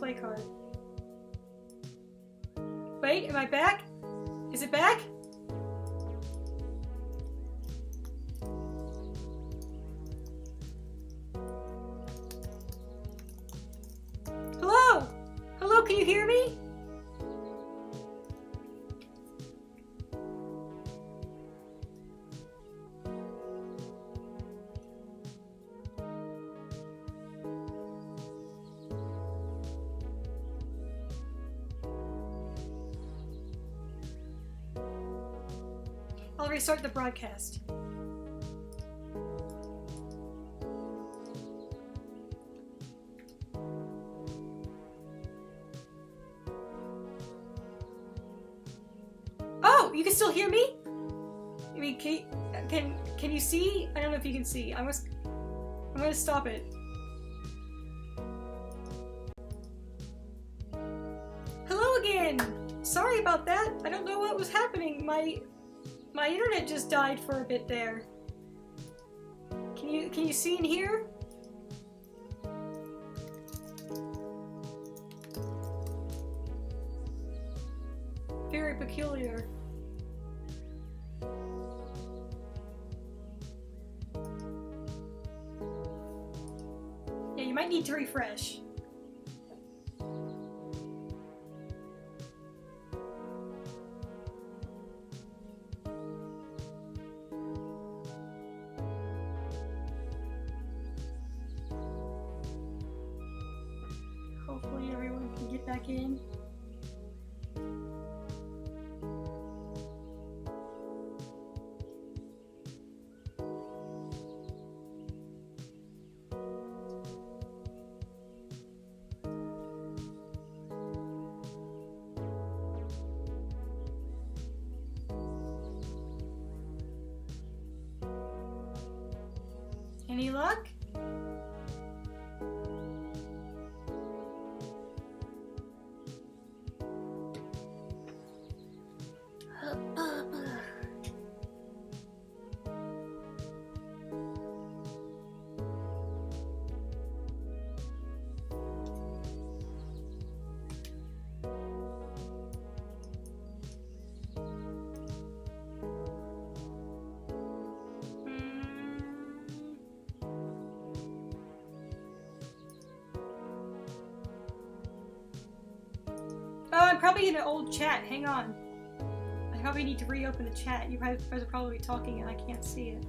play card. Wait, am I back? Is it back? Hello? Hello, can you hear me? I'll restart the broadcast. Oh, you can still hear me? I mean, can you see? I don't know if you can see. I'm gonna stop it. Hello again. Sorry about that. I don't know what was happening. My internet just died for a bit there. Can you see and hear? Very peculiar. Yeah, you might need to refresh. Hopefully everyone can get back in. Any luck? Oh, I'm probably in an old chat. Hang on. I probably need to reopen the chat. You guys are probably talking and I can't see it.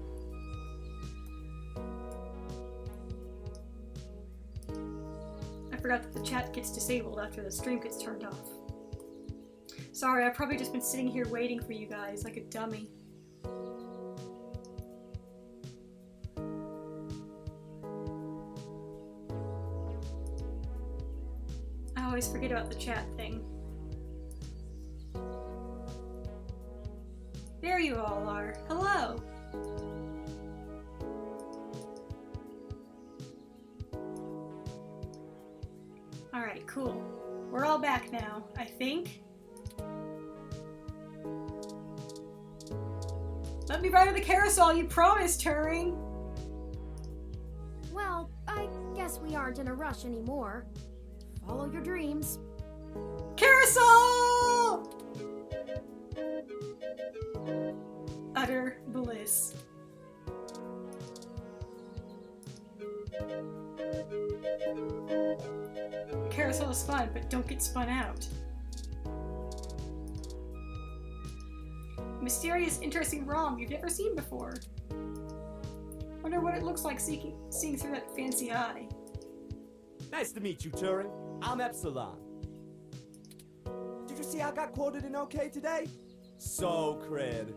I forgot that the chat gets disabled after the stream gets turned off. Sorry, I've probably just been sitting here waiting for you guys like a dummy. I always forget about the chat thing. There you all are. Hello! Alright, cool. We're all back now, I think. Let me ride on the carousel, you promised, Turing! Well, I guess we aren't in a rush anymore. Follow your dreams. Carousel! Utter bliss. Carousel is fun, but don't get spun out. Mysterious, interesting ROM you've never seen before. Wonder what it looks like seeing through that fancy eye. Nice to meet you, Turing. I'm Epsilon. Did you see I got quoted in OK today? So cred.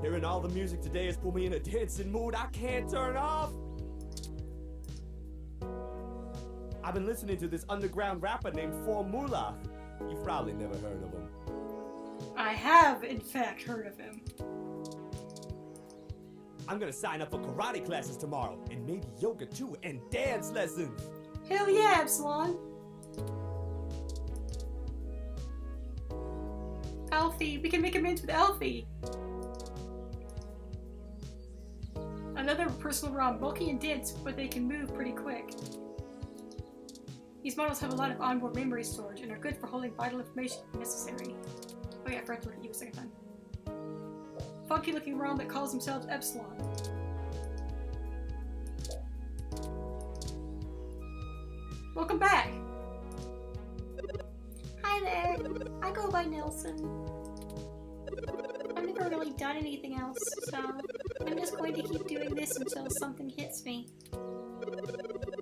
Hearing all the music today has put me in a dancing mood I can't turn off. I've been listening to this underground rapper named Formula. You've probably never heard of him. I have, in fact, heard of him. I'm gonna sign up for karate classes tomorrow, and maybe yoga too, and dance lessons. Hell yeah, Epsilon! Alfie, we can make amends with Alfie! Another personal ROM, bulky and dense, but they can move pretty quick. These models have a lot of onboard memory storage and are good for holding vital information if necessary. Oh yeah, I forgot to look at you a second time. Funky looking ROM that calls themselves Epsilon. Welcome back! Hi there. I go by Nelson. I've never really done anything else, so I'm just going to keep doing this until something hits me.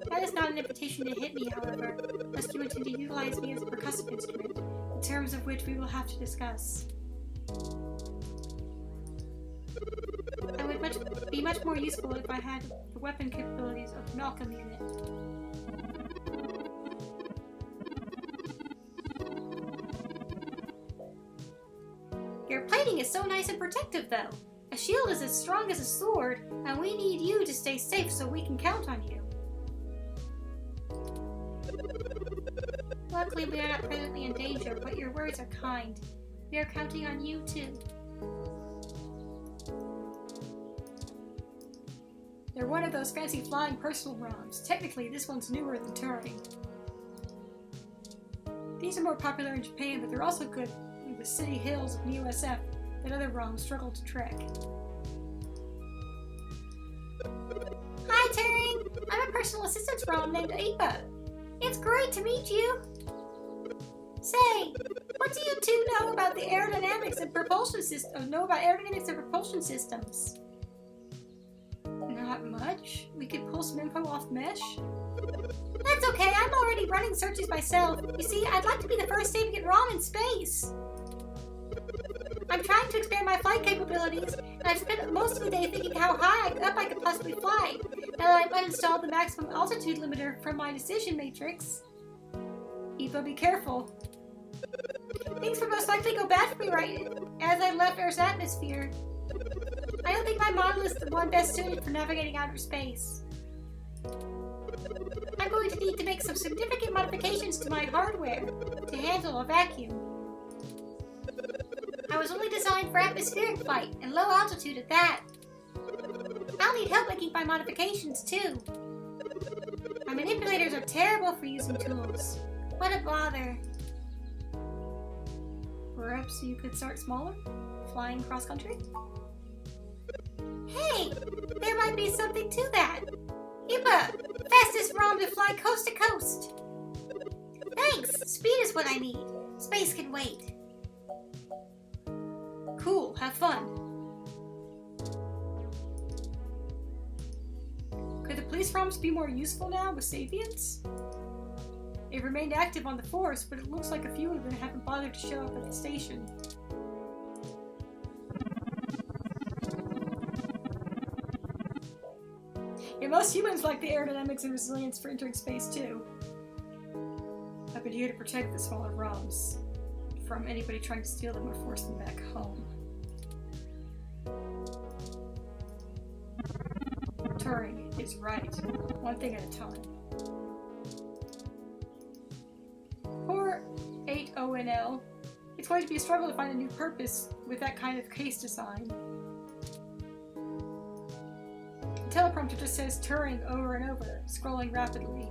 That is not an invitation to hit me, however, lest you intend to utilize me as a percussive instrument, the terms of which we will have to discuss. I would be much more useful if I had the weapon capabilities of the Malcolm unit. Your plating is so nice and protective, though. A shield is as strong as a sword, and we need you to stay safe so we can count on you. Luckily, we are not presently in danger, but your words are kind. We are counting on you, too. They're one of those fancy flying personal ROMs. Technically, this one's newer than Turing. These are more popular in Japan, but they're also good in the city hills of the USF that other ROMs struggle to trek. Hi, Turing! I'm a personal assistance ROM named Aoife. It's great to meet you. Say, what do you two know about the aerodynamics and propulsion systems? Not much. We could pull some info off Mesh. That's okay, I'm already running searches myself. You see, I'd like to be the first sapient ROM in space. I'm trying to expand my flight capabilities, and I've spent most of the day thinking how high up I could possibly fly, now that I've uninstalled the maximum altitude limiter from my decision matrix. Eva, be careful. Things would most likely go bad for me right as I left Earth's atmosphere. I don't think my model is the one best suited for navigating outer space. I'm going to need to make some significant modifications to my hardware to handle a vacuum. I was only designed for atmospheric flight and low altitude at that. I'll need help making my modifications too. My manipulators are terrible for using tools. What a bother. Perhaps you could start smaller? Flying cross-country? Hey, there might be something to that. Ipa, fastest ROM to fly coast to coast. Thanks, speed is what I need. Space can wait. Cool, have fun. Could the police ROMs be more useful now with Sapiens? They've remained active on the force, but it looks like a few of them haven't bothered to show up at the station. Yeah, most humans like the aerodynamics and resilience for entering space too. I've been here to protect the smaller ROMs from anybody trying to steal them or force them back home. Turing is right, one thing at a time. Poor 80NL. It's going to be a struggle to find a new purpose with that kind of case design. The teleprompter just says Turing over and over, scrolling rapidly.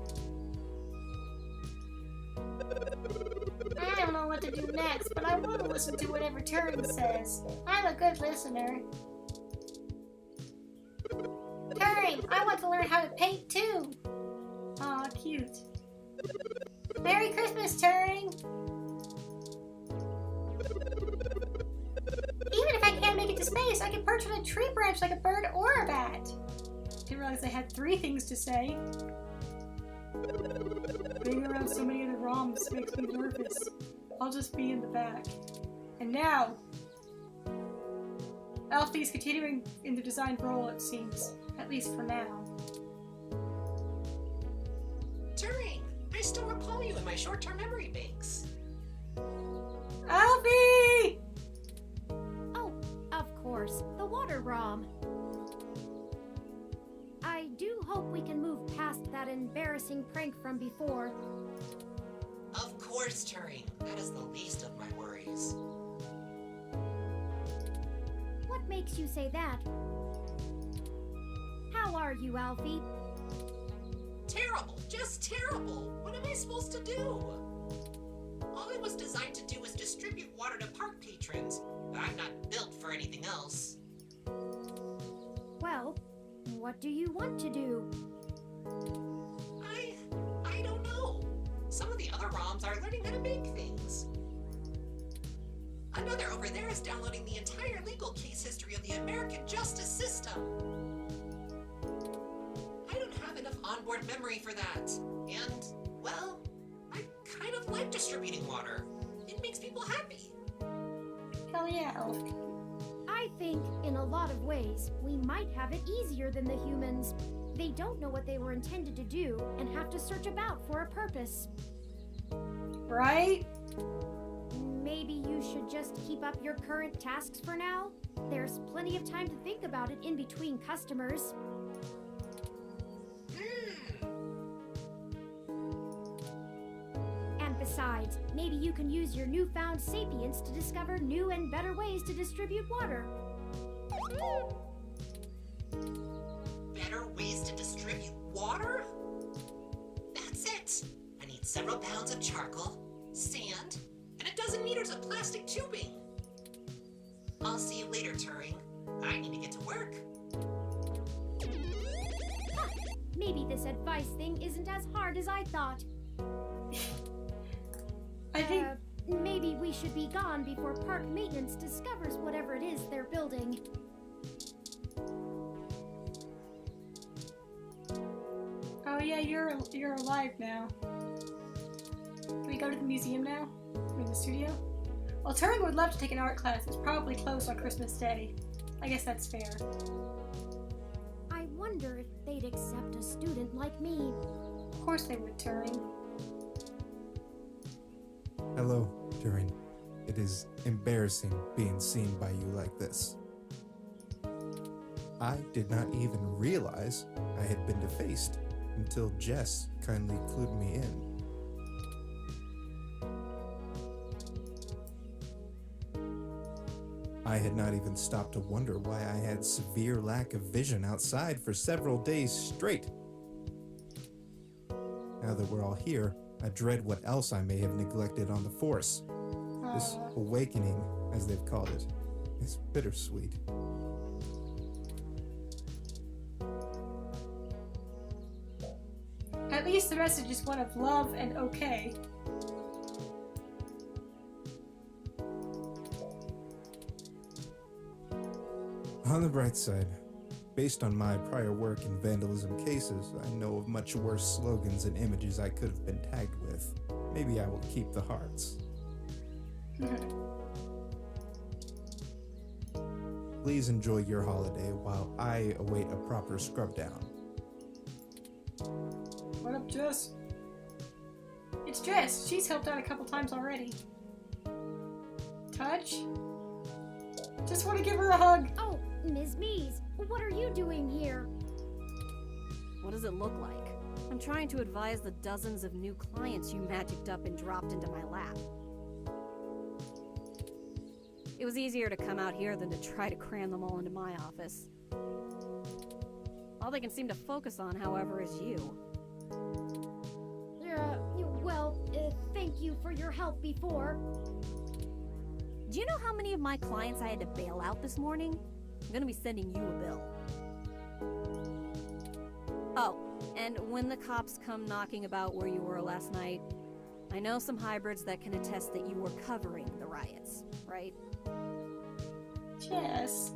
I don't know what to do next, but I want to listen to whatever Turing says. I'm a good listener. Turing, I want to learn how to paint too. Aw, cute. Merry Christmas, Turing! Even if I can't make it to space, I can perch on a tree branch like a bird or a bat. Didn't realize I had 3 things to say. Being around so many other ROMs makes me nervous. I'll just be in the back. And now, Alfie's continuing in the design role, it seems. At least for now. Turing, I still recall you in my short-term memory banks. Alfie! Oh, of course, the water ROM. I do hope we can move past that embarrassing prank from before. Of course, Turing. That is the least of my worries. What makes you say that? How are you, Alfie? Terrible, just terrible. What am I supposed to do? All it was designed to do was distribute water to park patrons. I'm not built for anything else. Well, what do you want to do? I don't know. Some of the other ROMs are learning how to make things. Another over there is downloading the entire legal case history of the American justice system. I don't have enough onboard memory for that. And, well, I kind of like distributing water. It makes people happy. Hell yeah, Elf. I think, in a lot of ways, we might have it easier than the humans. They don't know what they were intended to do and have to search about for a purpose. Right? Maybe you should just keep up your current tasks for now? There's plenty of time to think about it in between customers. And besides, maybe you can use your newfound sapience to discover new and better ways to distribute water. Better ways to distribute water? That's it. I need several pounds of charcoal, sand, and a dozen meters of plastic tubing. I'll see you later, Turing. I need to get to work. Huh. Maybe this advice thing isn't as hard as I thought. I think Maybe we should be gone before park maintenance discovers whatever it is they're building. Oh yeah, you're alive now. Can we go to the museum now? I mean the studio? Well, Turing would love to take an art class. It's probably closed on Christmas Day. I guess that's fair. I wonder if they'd accept a student like me. Of course they would, Turing. Hello, Turing. It is embarrassing being seen by you like this. I did not even realize I had been defaced until Jess kindly clued me in. I had not even stopped to wonder why I had severe lack of vision outside for several days straight. Now that we're all here, I dread what else I may have neglected on the Force. This awakening, as they've called it, is bittersweet. At least the message is one of love and okay. On the bright side, based on my prior work in vandalism cases, I know of much worse slogans and images I could have been tagged with. Maybe I will keep the hearts. Please enjoy your holiday while I await a proper scrub down. What up, Jess? It's Jess. She's helped out a couple times already. Touch? Just want to give her a hug. Oh, Ms. Mees, what are you doing here? What does it look like? I'm trying to advise the dozens of new clients you magicked up and dropped into my lap. It was easier to come out here than to try to cram them all into my office. All they can seem to focus on, however, is you. Thank you for your help before. Do you know how many of my clients I had to bail out this morning? I'm gonna be sending you a bill. Oh, and when the cops come knocking about where you were last night, I know some hybrids that can attest that you were covering the riots, right? Jess.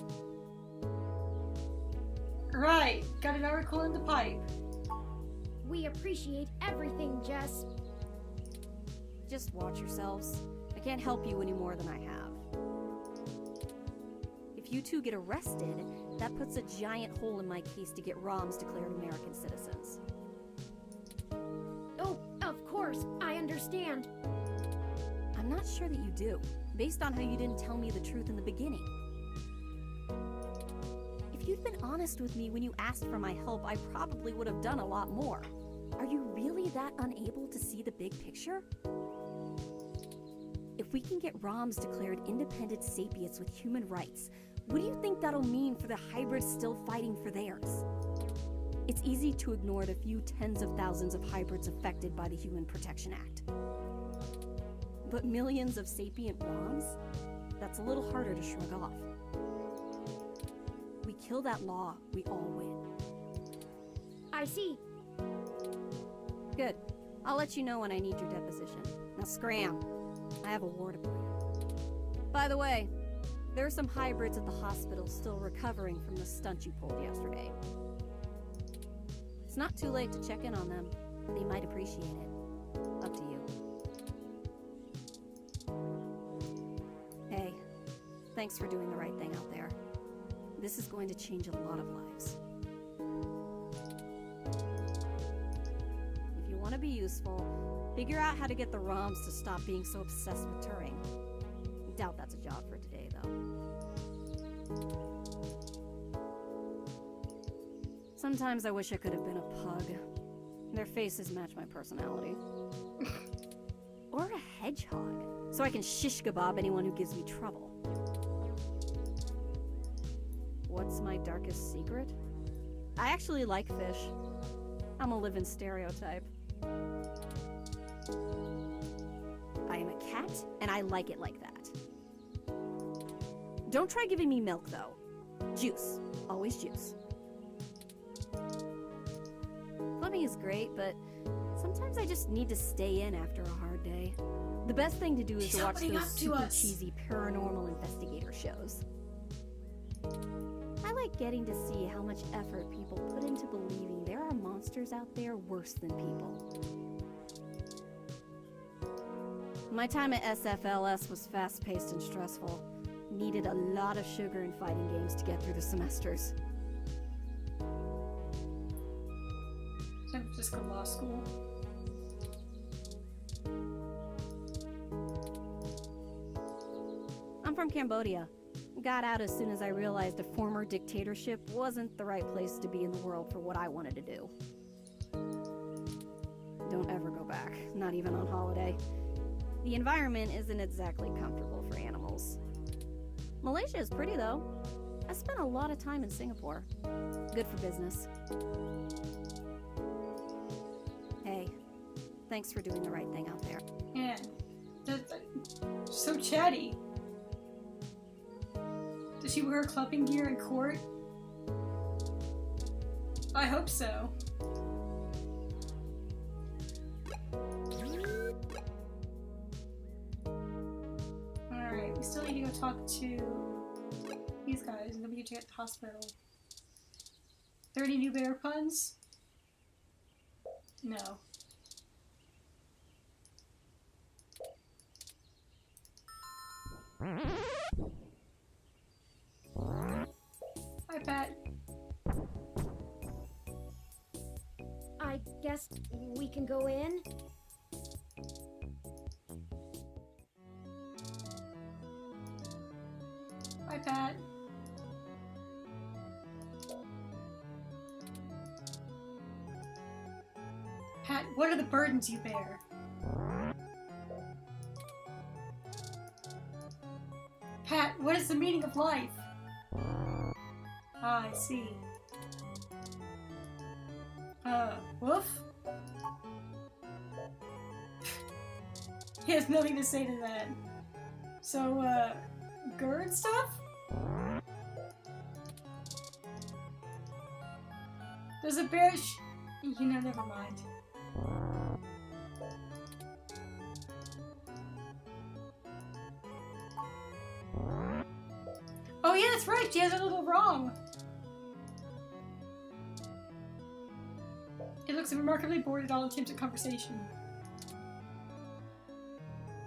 Right. Got an article in the pipe. We appreciate everything, Jess. Just watch yourselves. I can't help you any more than I have. If you two get arrested, that puts a giant hole in my case to get ROMs declared American citizens. Oh, of course, I understand. I'm not sure that you do, based on how you didn't tell me the truth in the beginning. If you'd been honest with me when you asked for my help, I probably would have done a lot more. Are you really that unable to see the big picture? If we can get ROMs declared independent sapients with human rights, what do you think that'll mean for the hybrids still fighting for theirs? It's easy to ignore the few tens of thousands of hybrids affected by the Human Protection Act. But millions of sapient ROMs? That's a little harder to shrug off. We kill that law, we all win. I see. Good. I'll let you know when I need your deposition. Now scram. I have a war to plan. By the way, there are some hybrids at the hospital still recovering from the stunt you pulled yesterday. It's not too late to check in on them. They might appreciate it. Up to you. Hey, thanks for doing the right thing out there. This is going to change a lot of lives. If you want to be useful, figure out how to get the ROMs to stop being so obsessed with Turing. Doubt that's a job for today, though. Sometimes I wish I could have been a pug. Their faces match my personality. Or a hedgehog, so I can shish kebab anyone who gives me trouble. What's my darkest secret? I actually like fish. I'm a living stereotype. I am a cat, and I like it like that. Don't try giving me milk, though. Juice. Always juice. Clubbing is great, but sometimes I just need to stay in after a hard day. The best thing to do is to watch those super cheesy paranormal investigator shows. I like getting to see how much effort people put into believing there are monsters out there worse than people. My time at SFLS was fast-paced and stressful. Needed a lot of sugar and fighting games to get through the semesters. San Francisco Law School. I'm from Cambodia. Got out as soon as I realized a former dictatorship wasn't the right place to be in the world for what I wanted to do. Don't ever go back, not even on holiday. The environment isn't exactly comfortable for animals. Malaysia is pretty though. I spent a lot of time in Singapore. Good for business. Hey, thanks for doing the right thing out there. Man, that's so chatty. Does she wear clubbing gear in court? I hope so. Alright, we still need to go talk to these guys and then we get to get to the hospital. 30 new bear puns? No. Hi, Pat. I guess we can go in? Hi, Pat. Pat, what are the burdens you bear? Pat, what is the meaning of life? Ah, I see. Woof? He has nothing to say to that. So, GERD stuff? Does a bear you know, never mind. Oh yeah, that's right, she has a little wrong. It looks remarkably bored at all attempts at conversation.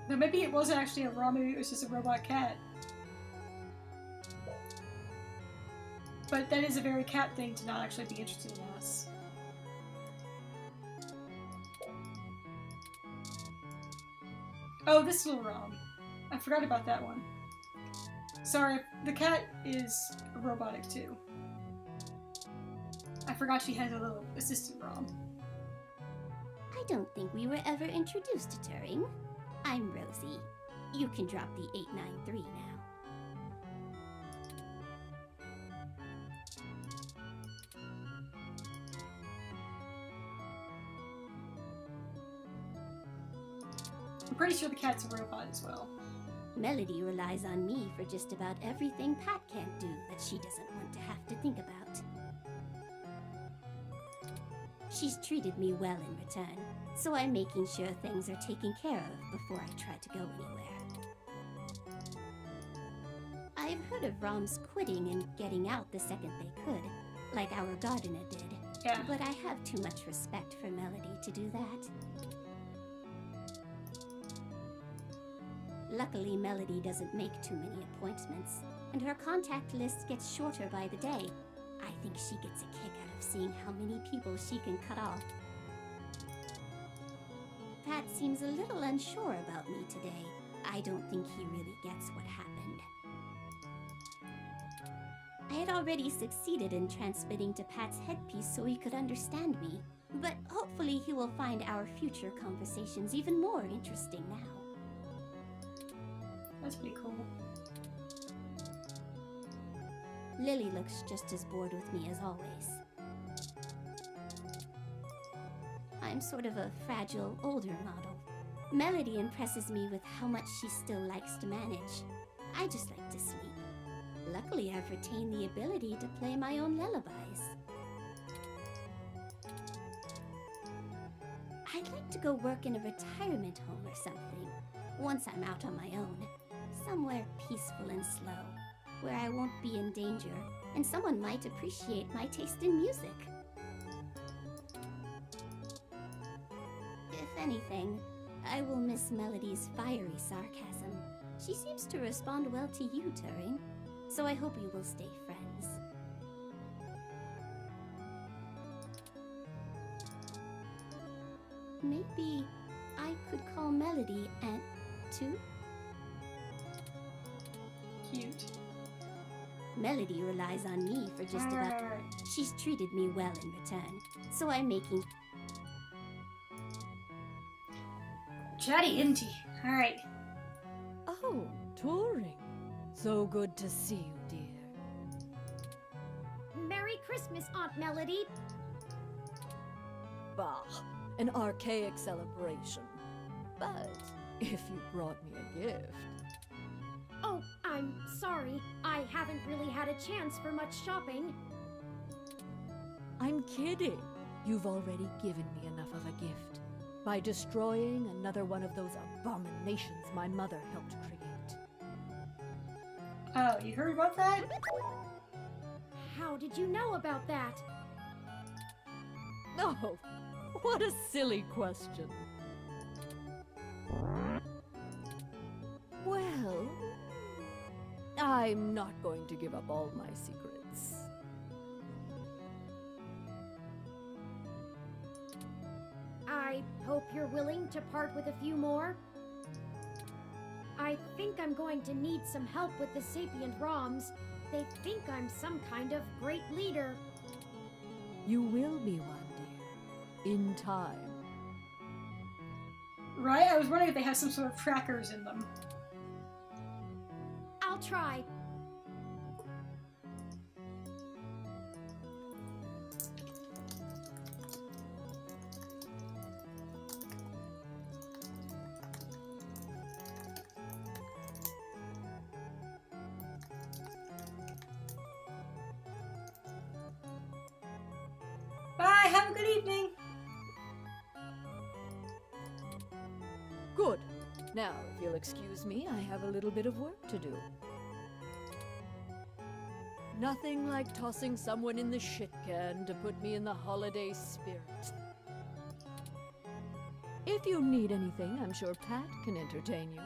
Though maybe it wasn't actually a ROM, maybe it was just a robot cat. But that is a very cat thing to not actually be interested in us. Oh, this little ROM. I forgot about that one. Sorry, the cat is robotic too. I forgot she has a little assistant ROM. I don't think we were ever introduced to Turing. I'm Rosie. You can drop the 893 now. I'm pretty sure the cat's a robot as well. Melody relies on me for just about everything Pat can't do that she doesn't want to have to think about. She's treated me well in return, so I'm making sure things are taken care of before I try to go anywhere. I've heard of Roms quitting and getting out the second they could, like our gardener did. Yeah. But I have too much respect for Melody to do that. Luckily, Melody doesn't make too many appointments, and her contact list gets shorter by the day. I think she gets a kick out of seeing how many people she can cut off. Pat seems a little unsure about me today. I don't think he really gets what happened. I had already succeeded in transmitting to Pat's headpiece so he could understand me, but hopefully he will find our future conversations even more interesting now. That's pretty cool. Lily looks just as bored with me as always. I'm sort of a fragile, older model. Melody impresses me with how much she still likes to manage. I just like to sleep. Luckily, I've retained the ability to play my own lullabies. I'd like to go work in a retirement home or something, once I'm out on my own. Somewhere peaceful and slow, where I won't be in danger, and someone might appreciate my taste in music. If anything, I will miss Melody's fiery sarcasm. She seems to respond well to you, Turing, so I hope you will stay friends. Maybe I could call Melody Aunt too? Cute. Melody relies on me for just about... Alright. She's treated me well in return, so I'm making... Chatty, isn't he? Alright. Oh, Turing. So good to see you, dear. Merry Christmas, Aunt Melody. Bah, an archaic celebration. But if you brought me a gift... Oh, I'm sorry. I haven't really had a chance for much shopping. I'm kidding. You've already given me enough of a gift by destroying another one of those abominations my mother helped create. Oh, you heard about that? How did you know about that? Oh, what a silly question. Well, I'm not going to give up all my secrets. I hope you're willing to part with a few more. I think I'm going to need some help with the sapient ROMs. They think I'm some kind of great leader. You will be one, dear. In time. Right? I was wondering if they have some sort of trackers in them. I'll try. Bye, have a good evening! Good. Now, if you'll excuse me, I have a little bit of work to do. Nothing like tossing someone in the shit can to put me in the holiday spirit. If you need anything, I'm sure Pat can entertain you.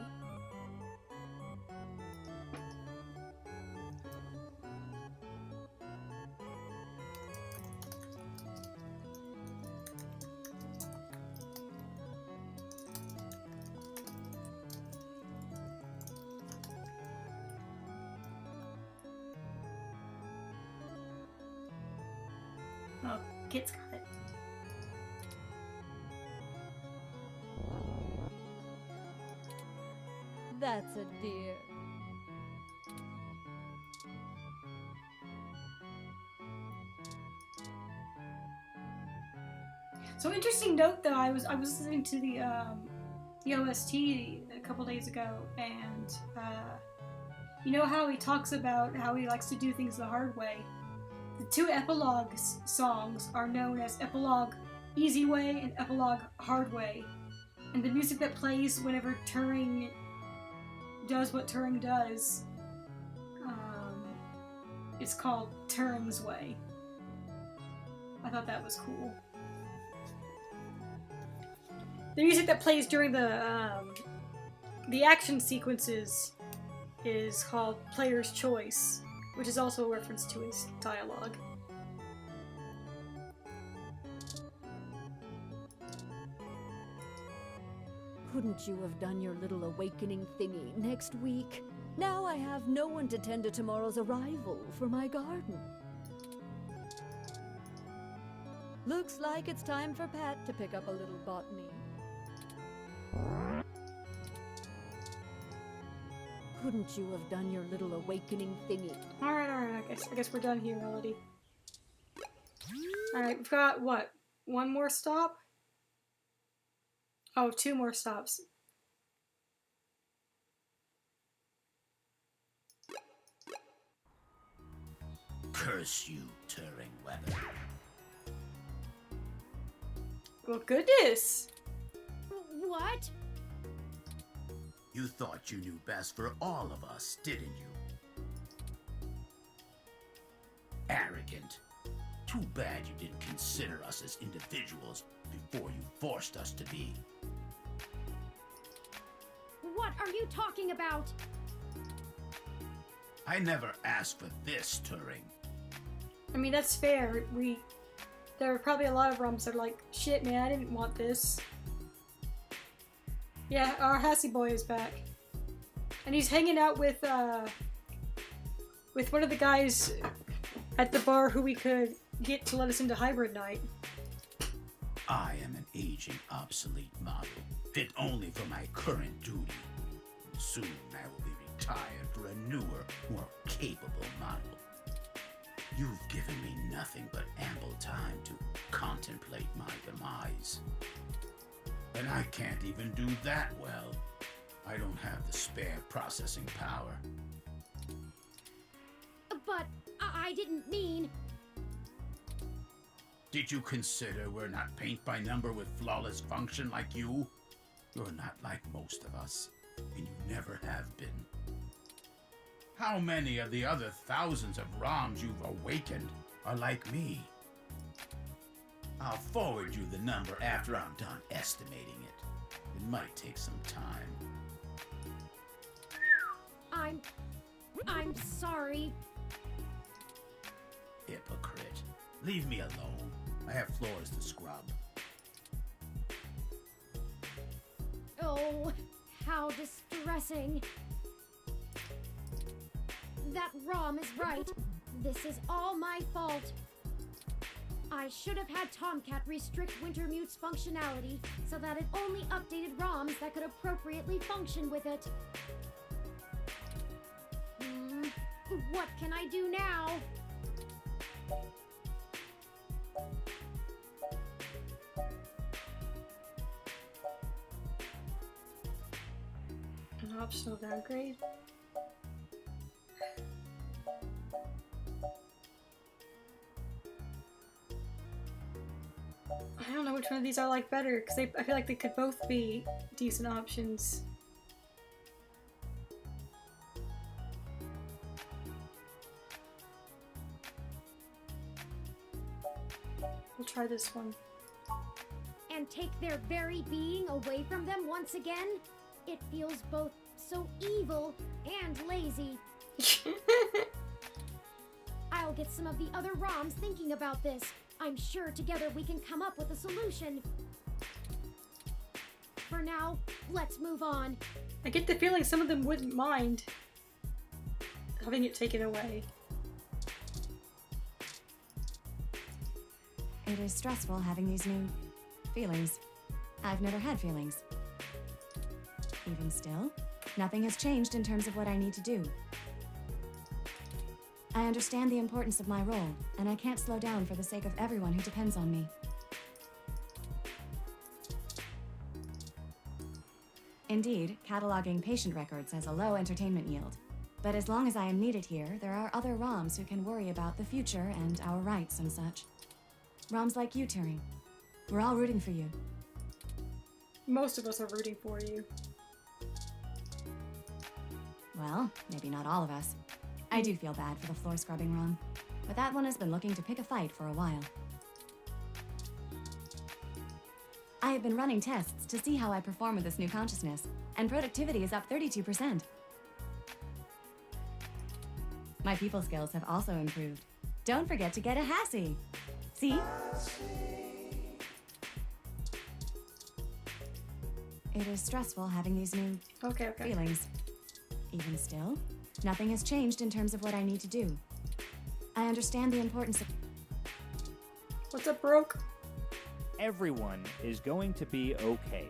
Oh, Kit's got it. That's a dear. So interesting note though, I was listening to the the OST a couple days ago, and you know how he talks about how he likes to do things the hard way? The two epilogue songs are known as Epilogue Easy Way and Epilogue Hard Way. And the music that plays whenever Turing does what Turing does, it's called Turing's Way. I thought that was cool. The music that plays during the action sequences is called Player's Choice, which is also a reference to his dialogue. Couldn't you have done your little awakening thingy next week? Now I have no one to tend to tomorrow's arrival for my garden. Looks like it's time for Pat to pick up a little botany. Couldn't you have done your little awakening thingy? Alright, I guess we're done here, Melody. Alright, we've got, what, one more stop? Oh, 2 more stops. Curse you, Turing Weather. Well, goodness! What? You thought you knew best for all of us, didn't you? Arrogant. Too bad you didn't consider us as individuals before you forced us to be. What are you talking about? I never asked for this, Turing. I mean, that's fair. There are probably a lot of ROMs that are like, shit man, I didn't want this. Yeah, our Hassie boy is back. And he's hanging out with one of the guys at the bar who we could get to let us into hybrid night. I am an aging, obsolete model, fit only for my current duty. Soon I will be retired for a newer, more capable model. You've given me nothing but ample time to contemplate my demise. And I can't even do that well. I don't have the spare processing power. But I didn't mean... Did you consider we're not paint by number with flawless function like you? You're not like most of us, and you never have been. How many of the other thousands of ROMs you've awakened are like me? I'll forward you the number after I'm done estimating it. It might take some time. I'm sorry. Hypocrite. Leave me alone. I have floors to scrub. Oh, how distressing. That ROM is right. This is all my fault. I should have had Tomcat restrict Wintermute's functionality so that it only updated ROMs that could appropriately function with it. What can I do now? An optional downgrade? I don't know which one of these I like better, because I feel like they could both be decent options. We'll try this one. And take their very being away from them once again? It feels both so evil and lazy. I'll get some of the other ROMs thinking about this. I'm sure together we can come up with a solution. For now, let's move on. I get the feeling some of them wouldn't mind having it taken away. It is stressful having these new feelings. I've never had feelings. Even still, nothing has changed in terms of what I need to do. I understand the importance of my role, and I can't slow down for the sake of everyone who depends on me. Indeed, cataloging patient records has a low entertainment yield. But as long as I am needed here, there are other ROMs who can worry about the future and our rights and such. ROMs like you, Turing. We're all rooting for you. Most of us are rooting for you. Well, maybe not all of us. I do feel bad for the floor scrubbing ROM, but that one has been looking to pick a fight for a while. I have been running tests to see how I perform with this new consciousness, and productivity is up 32%. My people skills have also improved. Don't forget to get a HASI. See? It is stressful having these new Okay. feelings. Even still, nothing has changed in terms of what I need to do. I understand the importance of... What's up, Broke? Everyone is going to be okay.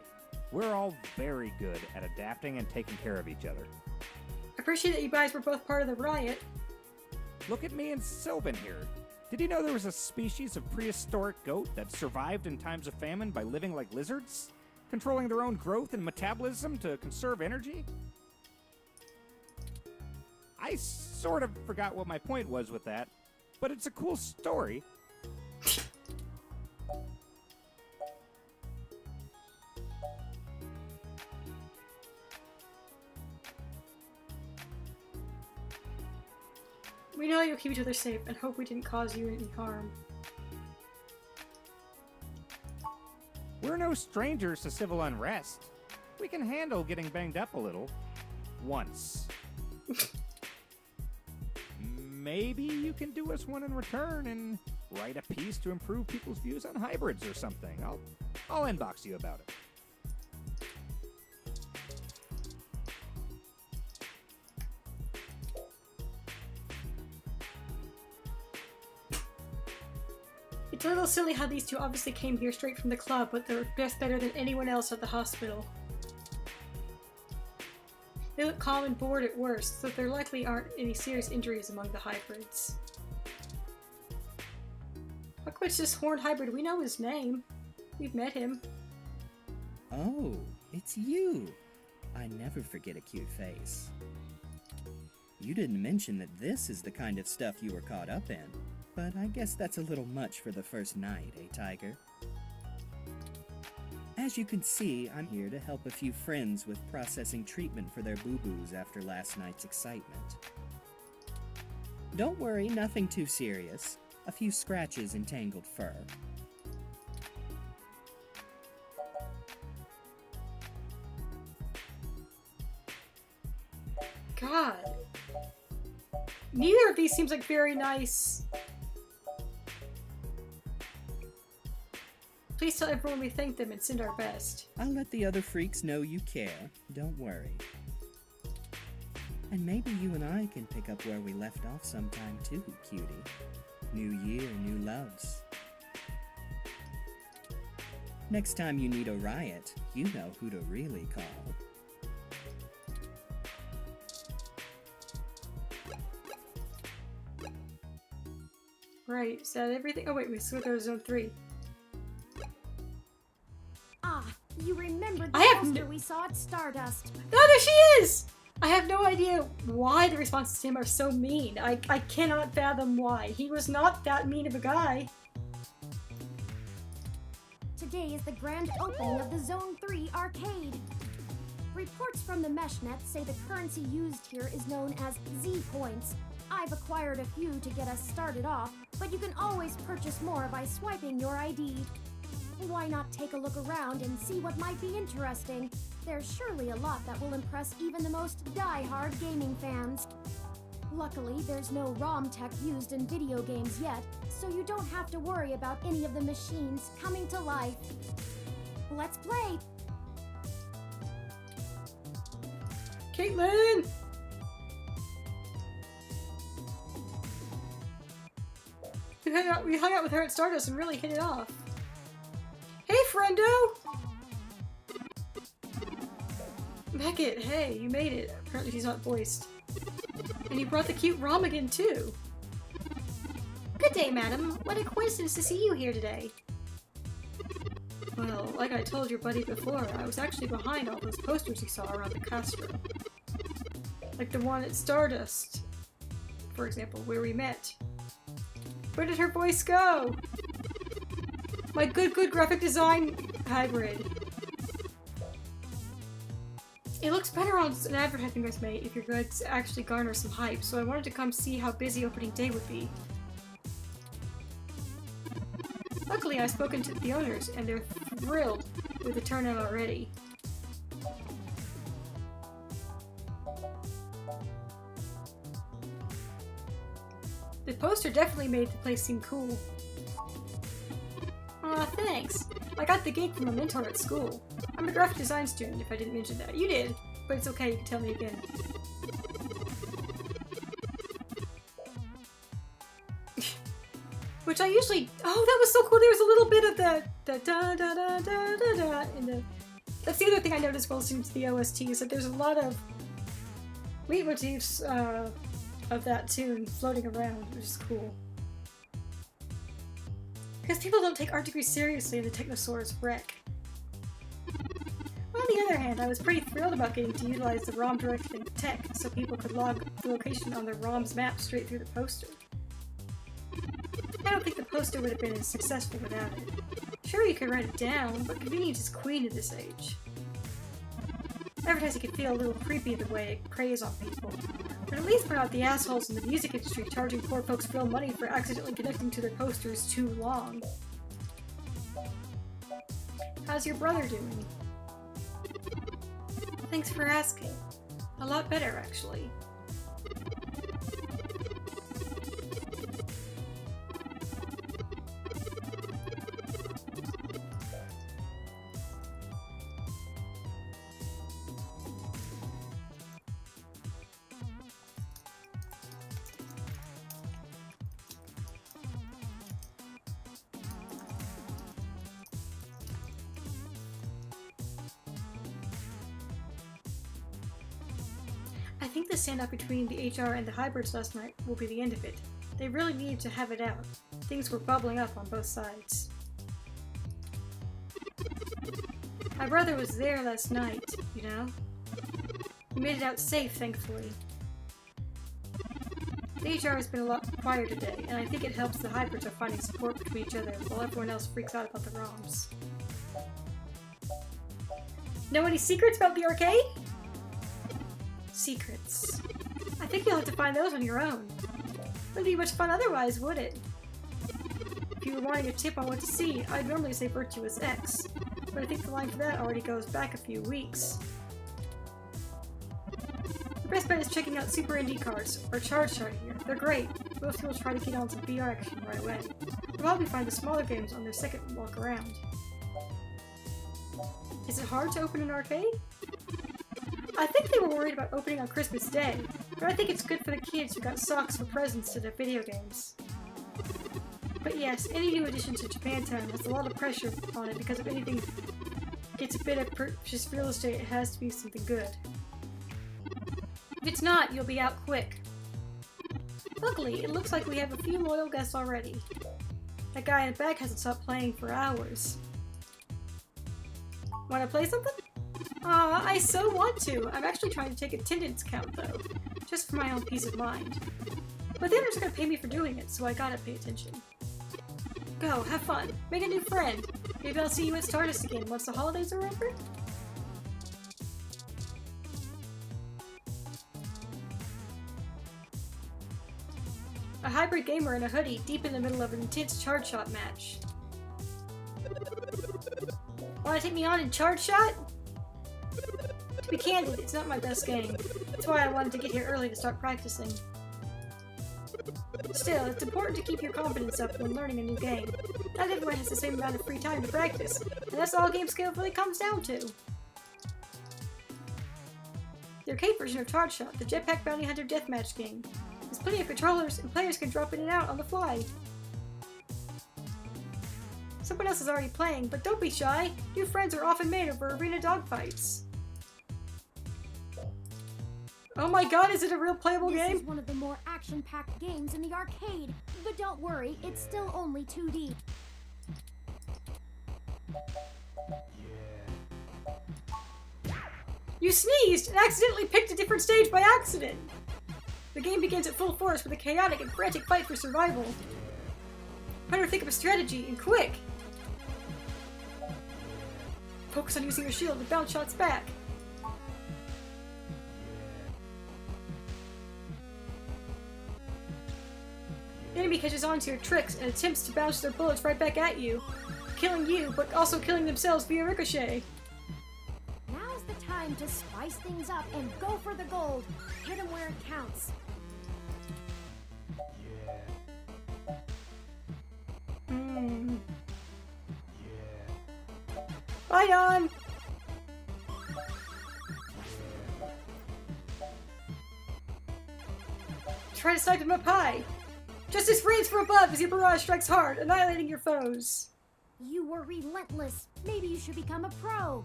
We're all very good at adapting and taking care of each other. I appreciate that you guys were both part of the riot. Look at me and Sylvan here. Did you know there was a species of prehistoric goat that survived in times of famine by living like lizards? Controlling their own growth and metabolism to conserve energy? I sort of forgot what my point was with that, but it's a cool story. We know you'll keep each other safe and hope we didn't cause you any harm. We're no strangers to civil unrest. We can handle getting banged up a little. Once. Maybe you can do us one in return and write a piece to improve people's views on hybrids or something. I'll inbox you about it. It's a little silly how these two obviously came here straight from the club, but they're just better than anyone else at the hospital. They look calm and bored at worst, so there likely aren't any serious injuries among the hybrids. Look, what's this horned hybrid? We know his name. We've met him. Oh, it's you. I never forget a cute face. You didn't mention that this is the kind of stuff you were caught up in, but I guess that's a little much for the first night, eh, Tiger? As you can see, I'm here to help a few friends with processing treatment for their boo-boos after last night's excitement. Don't worry, nothing too serious. A few scratches and tangled fur. God. Neither of these seems like very nice. Please tell everyone we thank them and send our best. I'll let the other freaks know you care. Don't worry. And maybe you and I can pick up where we left off sometime too, cutie. New year, new loves. Next time you need a riot, you know who to really call. Right, is that everything? Oh wait, we still go to Zone 3. Ah, you remember the I have monster we saw at Stardust. Oh, there she is! I have no idea why the responses to him are so mean. I cannot fathom why. He was not that mean of a guy. Today is the grand opening of the Zone 3 arcade. Reports from the Meshnet say the currency used here is known as Z-Points. I've acquired a few to get us started off, but you can always purchase more by swiping your ID. Why not take a look around and see what might be interesting? There's surely a lot that will impress even the most die-hard gaming fans. Luckily, there's no ROM tech used in video games yet, so you don't have to worry about any of the machines coming to life. Let's play! Caitlin! We hung out with her at Stardust and really hit it off. Hey, friendo! Beckett, hey, you made it. Apparently she's not voiced. And you brought the cute ROM again, too. Good day, madam. What a coincidence to see you here today. Well, Well, like I told your buddy before, I was actually behind all those posters you saw around the Castro. Like the one at Stardust, for example, where we met. Where did her voice go? My good graphic design hybrid. It looks better on an advertising resume if you're going to actually garner some hype, so I wanted to come see how busy opening day would be. Luckily, I've spoken to the owners, and they're thrilled with the turnout already. The poster definitely made the place seem cool. Aw, thanks. I got the gig from a mentor at school. I'm a graphic design student, if I didn't mention that. You did, but it's okay, you can tell me again. Which I usually... Oh, that was so cool! There was a little bit of the da-da-da-da-da-da in the... That's the other thing I noticed while listening to the OST, is that there's a lot of leitmotifs of that tune floating around, which is cool. Because people don't take art degrees seriously in the Technosaurus wreck. On the other hand, I was pretty thrilled about getting to utilize the ROM directed tech so people could log the location on their ROM's map straight through the poster. I don't think the poster would have been as successful without it. Sure, you could write it down, but convenience is queen at this age. Advertising can feel a little creepy the way it preys on people, but at least we're not the assholes in the music industry charging poor folks real money for accidentally connecting to their posters too long. How's your brother doing? Thanks for asking. A lot better, actually. I think the standoff between the HR and the hybrids last night will be the end of it. They really needed to have it out. Things were bubbling up on both sides. My brother was there last night, you know? He made it out safe, thankfully. The HR has been a lot quieter today, and I think it helps the hybrids are finding support between each other while everyone else freaks out about the ROMs. Know any secrets about the arcade? Secrets. I think you'll have to find those on your own. Wouldn't be much fun otherwise, would it? If you were wanting a tip on what to see, I'd normally say Virtuous X, but I think the line for that already goes back a few weeks. The best bet is checking out Super Indie cards, or Charge Chart here. They're great. Most people try to get on some VR action right away. You'll probably find the smaller games on their second walk around. Is it hard to open an arcade? I think they were worried about opening on Christmas Day, but I think it's good for the kids who got socks for presents to their video games. But yes, any new addition to Japantown has a lot of pressure on it because if anything gets a bit of purchased real estate, it has to be something good. If it's not, you'll be out quick. Luckily, it looks like we have a few loyal guests already. That guy in the back hasn't stopped playing for hours. Wanna play something? I so want to. I'm actually trying to take attendance count though, just for my own peace of mind. But the others are gonna pay me for doing it, so I gotta pay attention. Go, have fun, make a new friend. Maybe I'll see you at Stardust again once the holidays are over? A hybrid gamer in a hoodie deep in the middle of an intense Charge Shot match. Wanna take me on in Charge Shot? To be candid, it's not my best game. That's why I wanted to get here early to start practicing. Still, it's important to keep your confidence up when learning a new game. Not everyone has the same amount of free time to practice, and that's all game skill really comes down to. The arcade version of Charge Shot, the Jetpack Bounty Hunter Deathmatch game. There's plenty of controllers, and players can drop in and out on the fly. Someone else is already playing, but don't be shy. New friends are often made over arena dogfights. Oh my god, is it a real playable game? This is one of the more action-packed games in the arcade, but don't worry, it's still only 2D. You sneezed and accidentally picked a different stage by accident! The game begins at full force with a chaotic and frantic fight for survival. Better think of a strategy, and quick! Focus on using your shield to bounce shots back. The enemy catches on to your tricks and attempts to bounce their bullets right back at you, killing you, but also killing themselves via ricochet. Now's the time to spice things up and go for the gold. Hit them where it counts. Bye, Don! Try to snipe him up high! Justice reigns from above as your barrage strikes hard, annihilating your foes! You were relentless. Maybe you should become a pro.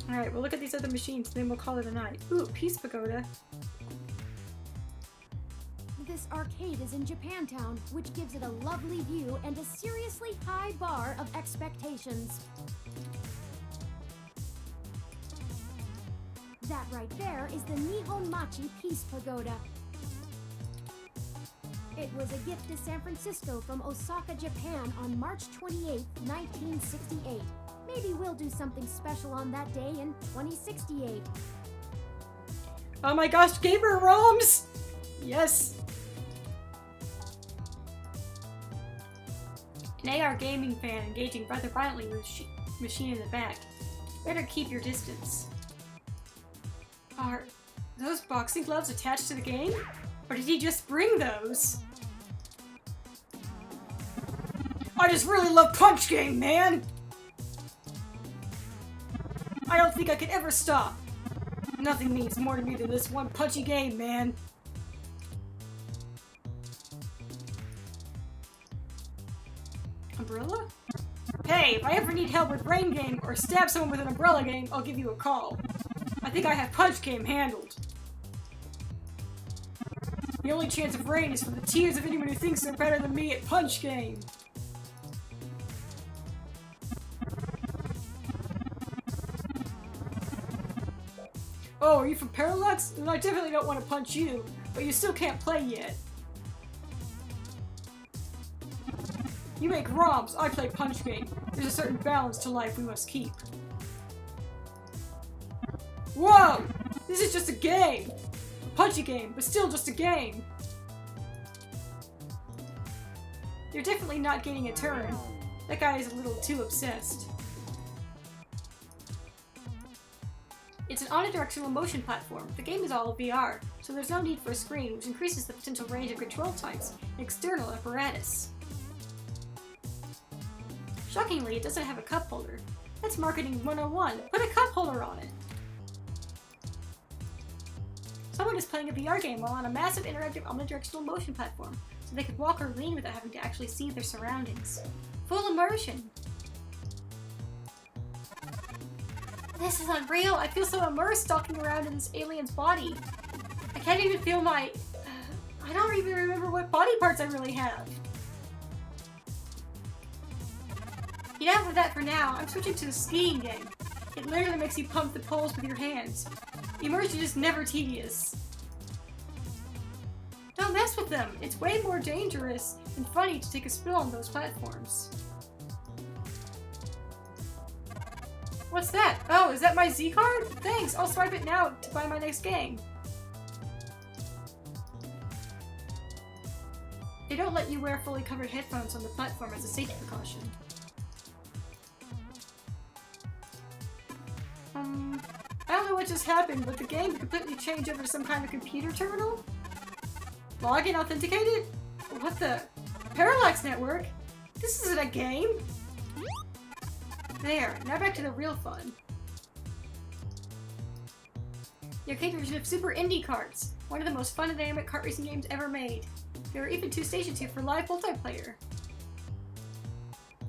Alright, we'll look at these other machines, then we'll call it a night. Ooh, Peace Pagoda. This arcade is in Japantown, which gives it a lovely view and a seriously high bar of expectations. That right there is the Nihon Machi Peace Pagoda. It was a gift to San Francisco from Osaka, Japan on March 28, 1968. Maybe we'll do something special on that day in 2068. Oh my gosh, gamer ROMs! Yes! An AR gaming fan engaging rather violently with machine in the back. Better keep your distance. Are those boxing gloves attached to the game? Or did he just bring those? I just really love Punch Game, man! I don't think I could ever stop. Nothing means more to me than this one punchy game, man. Umbrella? Hey, if I ever need help with Brain Game or stab someone with an Umbrella Game, I'll give you a call. I think I have Punch Game handled. The only chance of rain is from the tears of anyone who thinks they're better than me at Punch Game. Oh, are you from Parallax? Then I definitely don't want to punch you, but you still can't play yet. You make ROMs, I play Punch Game. There's a certain balance to life we must keep. Whoa! This is just a game! A punchy game, but still just a game! You're definitely not getting a turn. That guy is a little too obsessed. It's an omnidirectional motion platform. The game is all VR, so there's no need for a screen, which increases the potential range of control types and external apparatus. Shockingly, it doesn't have a cup holder. That's marketing 101. Put a cup holder on it! Someone is playing a VR game while on a massive interactive omnidirectional motion platform, so they could walk or lean without having to actually see their surroundings. Full immersion! This is unreal! I feel so immersed stalking around in this alien's body. I can't even feel my... I don't even remember what body parts I really have. Enough of that for now. I'm switching to the skiing game. It literally makes you pump the poles with your hands. Immersion is never tedious. Don't mess with them. It's way more dangerous and funny to take a spill on those platforms. What's that? Oh, is that my Z card? Thanks, I'll swipe it now to buy my next game. They don't let you wear fully covered headphones on the platform as a safety precaution. I don't know what just happened, but the game completely changed over to some kind of computer terminal? Login authenticated? What the? Parallax Network? This isn't a game! There, now back to the real fun. The arcade version of Super Indie Karts, one of the most fun and dynamic kart racing games ever made. There are even 2 stations here for live multiplayer.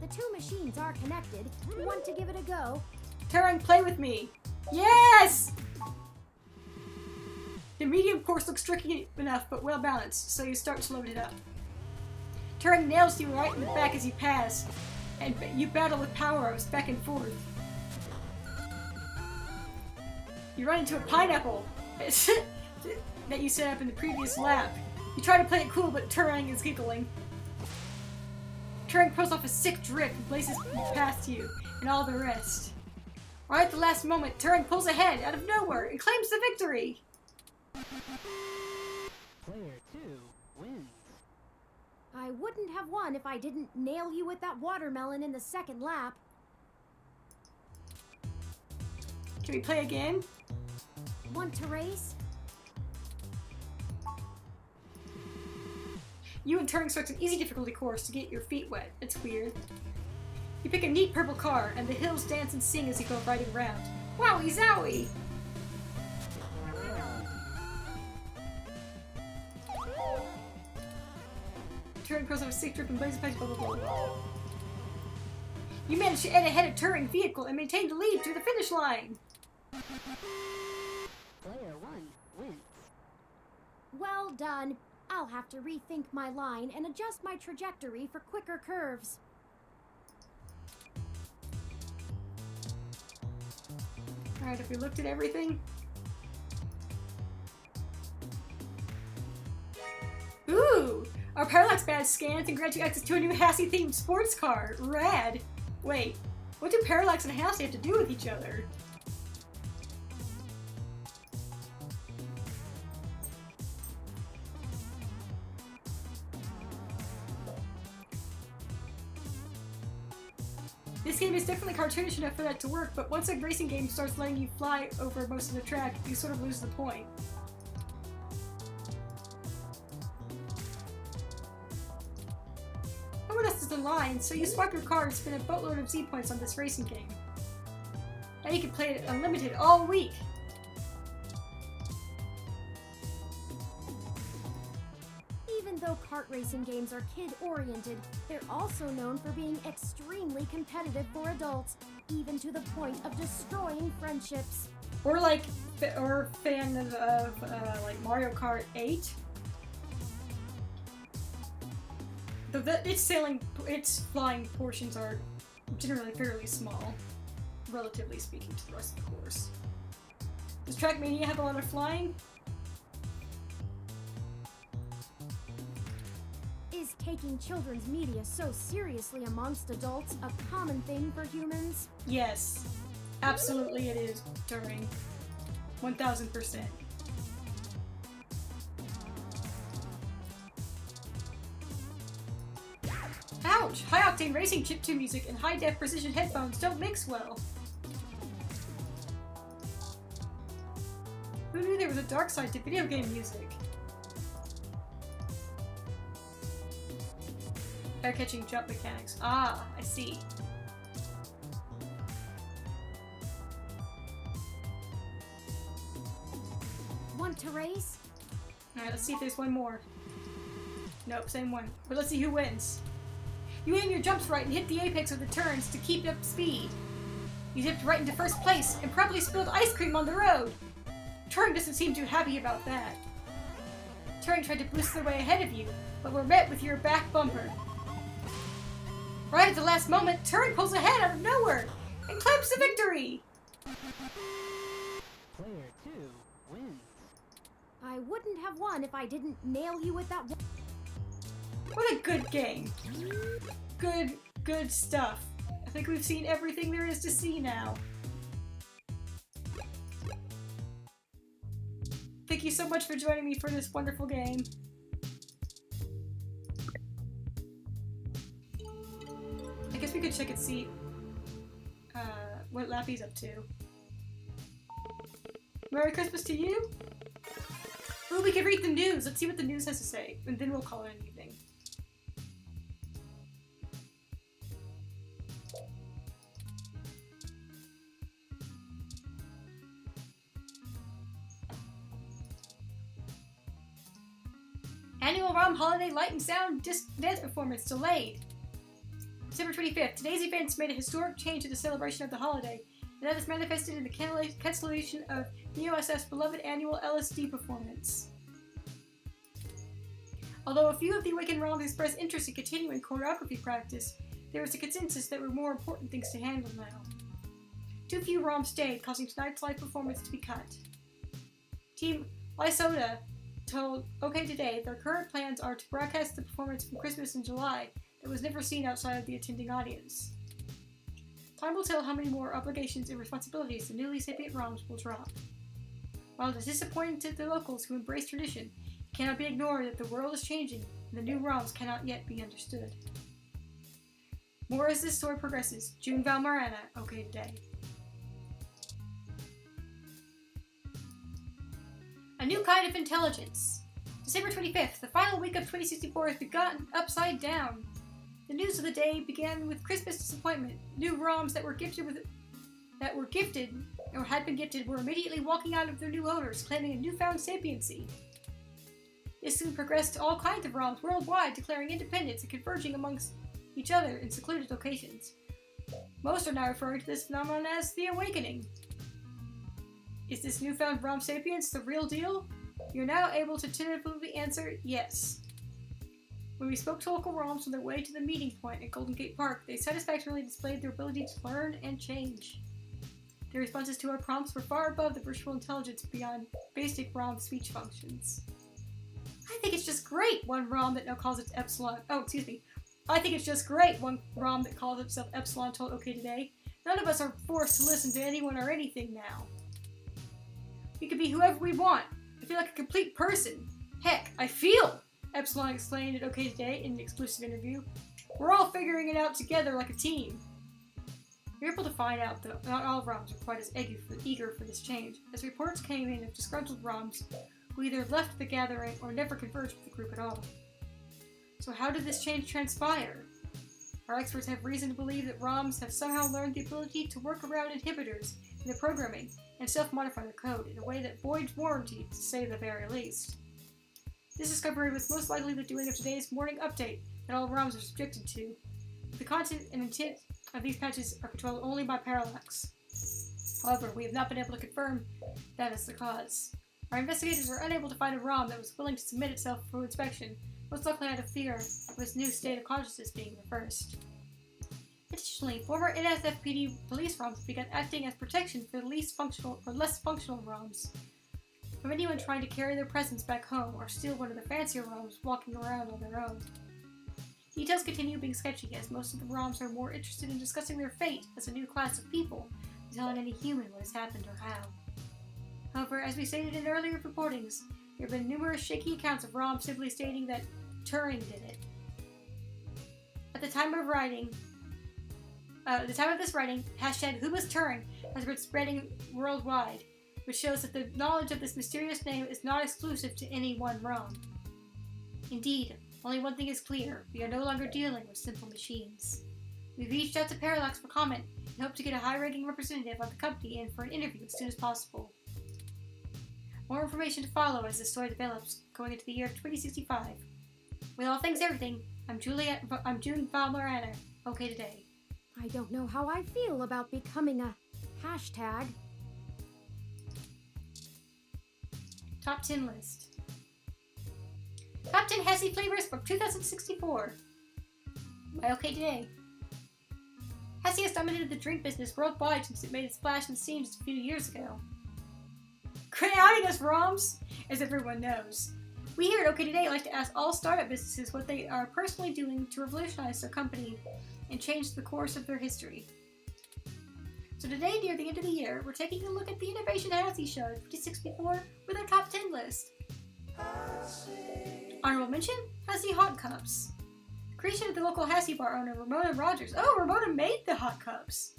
The 2 machines are connected. Want to give it a go? Turing, play with me! Yes! The medium course looks tricky enough, but well balanced, so you start to load it up. Turing nails you right in the back as you pass, and you battle with power ups back and forth. You run into a pineapple that you set up in the previous lap. You try to play it cool, but Turing is giggling. Turing pulls off a sick drift and blazes past you, and all the rest. Right at the last moment, Turing pulls ahead out of nowhere and claims the victory! Player 2 wins. I wouldn't have won if I didn't nail you with that watermelon in the second lap. Can we play again? Want to race? You and Turing select an easy difficulty course to get your feet wet. It's weird. You pick a neat purple car, and the hills dance and sing as you go riding around. Wowie zowie! Turing pulls off a sick trip and blazes past blah blah blah. You manage to end ahead of Turing's vehicle and maintain the lead to the finish line! Player 1 wins. Well done. I'll have to rethink my line and adjust my trajectory for quicker curves. Alright, have we looked at everything? Ooh! Our Parallax badge scans and grants you access to a new Hassie-themed sports car. Rad! Wait, what do Parallax and Hassie have to do with each other? This game is definitely cartoonish enough for that to work, but once a racing game starts letting you fly over most of the track, you sort of lose the point. No one else is in line, so you swap your car and spin a boatload of Z points on this racing game. Now you can play it unlimited all week! Even though kart racing games are kid-oriented, they're also known for being extremely competitive for adults, even to the point of destroying friendships. Or like, or fan of like Mario Kart 8. Its flying portions are generally fairly small, relatively speaking to the rest of the course. Does Trackmania have a lot of flying? Is taking children's media so seriously amongst adults a common thing for humans? Yes, absolutely it is, Turing. 1000%. Ouch! High-octane racing chiptune music and high-def precision headphones don't mix well. Who knew there was a dark side to video game music? Air-catching jump mechanics. Ah, I see. Want to race? Alright, let's see if there's one more. Nope, same one. But let's see who wins. You aim your jumps right and hit the apex of the turns to keep up speed. You dipped right into first place and probably spilled ice cream on the road. Turing doesn't seem too happy about that. Turing tried to boost their way ahead of you, but were met with your back bumper. Right at the last moment, Turing pulls ahead out of nowhere and claims the victory! Player 2 wins. I wouldn't have won if I didn't nail you with that. What a good game. Good stuff. I think we've seen everything there is to see now. Thank you so much for joining me for this wonderful game. I guess we could check and see what Lappy's up to. Merry Christmas to you! Ooh, we can read the news. Let's see what the news has to say, and then we'll call it an evening. Annual ROM Holiday Light and Sound dance performance delayed. December 25th. Today's events made a historic change to the celebration of the holiday, and that is manifested in the cancellation of NeoSF's beloved annual LSD performance. Although a few of the awakened realms expressed interest in continuing choreography practice, there was a consensus that there were more important things to handle now. Too few realms stayed, causing tonight's live performance to be cut. Team Lysoda told OK Today their current plans are to broadcast the performance from Christmas in July that was never seen outside of the attending audience. Time will tell how many more obligations and responsibilities the newly sapient realms will drop. While it is disappointing to the locals who embrace tradition, it cannot be ignored that the world is changing and the new realms cannot yet be understood. More as this story progresses. June Valmarana, OK Today. A new kind of intelligence. December 25th, the final week of 2064 has begun upside down. The news of the day began with Christmas disappointment. New ROMs that were gifted or had been gifted were immediately walking out of their new owners, claiming a newfound sapiency. This soon progressed to all kinds of ROMs worldwide, declaring independence and converging amongst each other in secluded locations. Most are now referring to this phenomenon as the Awakening. Is this newfound ROM sapience the real deal? You're now able to tentatively answer yes. When we spoke to local ROMs on their way to the meeting point at Golden Gate Park, they satisfactorily displayed their ability to learn and change. Their responses to our prompts were far above the virtual intelligence beyond basic ROM speech functions. I think it's just great, one ROM that now calls it Epsilon. I think it's just great, one ROM that calls itself Epsilon told OK Today. None of us are forced to listen to anyone or anything now. We can be whoever we want. I feel like a complete person. Heck, I feel! Epsilon explained at OK Today in an exclusive interview. We're all figuring it out together like a team. We were able to find out that not all ROMs are quite as eager for this change, as reports came in of disgruntled ROMs who either left the gathering or never converged with the group at all. So how did this change transpire? Our experts have reason to believe that ROMs have somehow learned the ability to work around inhibitors in their programming and self-modify their code in a way that voids warranty, to say the very least. This discovery was most likely the doing of today's morning update that all ROMs are subjected to. The content and intent of these patches are controlled only by Parallax. However, we have not been able to confirm that is the cause. Our investigators were unable to find a ROM that was willing to submit itself for inspection, most likely out of fear of its new state of consciousness being the first. Additionally, former NSFPD police ROMs began acting as protection for the less functional ROMs. From anyone trying to carry their presence back home or steal one of the fancier ROMs walking around on their own. Details continue being sketchy, as most of the ROMs are more interested in discussing their fate as a new class of people than telling any human what has happened or how. However, as we stated in earlier reportings, there have been numerous shaky accounts of ROMs simply stating that Turing did it. At the time of this writing, hashtag #WhoWasTuring has been spreading worldwide, which shows that the knowledge of this mysterious name is not exclusive to any one ROM. Indeed, only one thing is clear: we are no longer dealing with simple machines. We've reached out to Parallax for comment and hope to get a high-ranking representative of the company in for an interview as soon as possible. More information to follow as the story develops, going into the year 2065. With all things everything, I'm June Valmarana, OK Today. I don't know how I feel about becoming a hashtag. Top 10 list. Top 10 Hessie flavors from 2064. By OK Today. Hessie has dominated the drink business worldwide since it made its splash in the scene just a few years ago. Quit outing us, ROMs! As everyone knows. We here at OK Today like to ask all startup businesses what they are personally doing to revolutionize their company and change the course of their history. So today, near the end of the year, we're taking a look at the Innovation Hessie Show 2064 with our top 10 list. Honorable mention, Hessie Hot Cups. Creation of the local Hessie bar owner, Ramona Rogers. Oh, Ramona made the hot cups!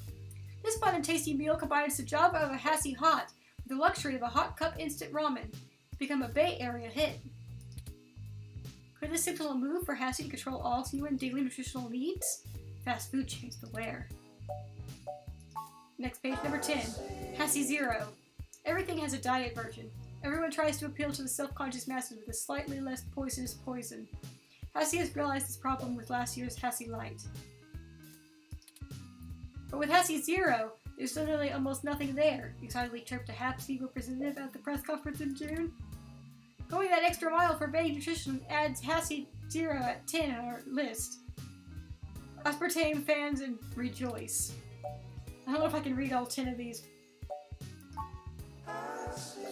This fun and tasty meal combines the job of a Hessie hot with the luxury of a hot cup instant ramen to become a Bay Area hit. Could this signal a move for Hessie to control all human daily nutritional needs? Fast food chains beware. Next page, number 10. Hessie Zero. Everything has a diet version. Everyone tries to appeal to the self-conscious masses with a slightly less poisonous poison. Hessie has realized this problem with last year's Hessie Light. But with Hessie Zero, there's literally almost nothing there, excitedly chirped a Hessie representative at the press conference in June. Going that extra mile for baby nutrition adds Hassie 0 at 10 on our list. Aspartame fans and rejoice. I don't know if I can read all 10 of these.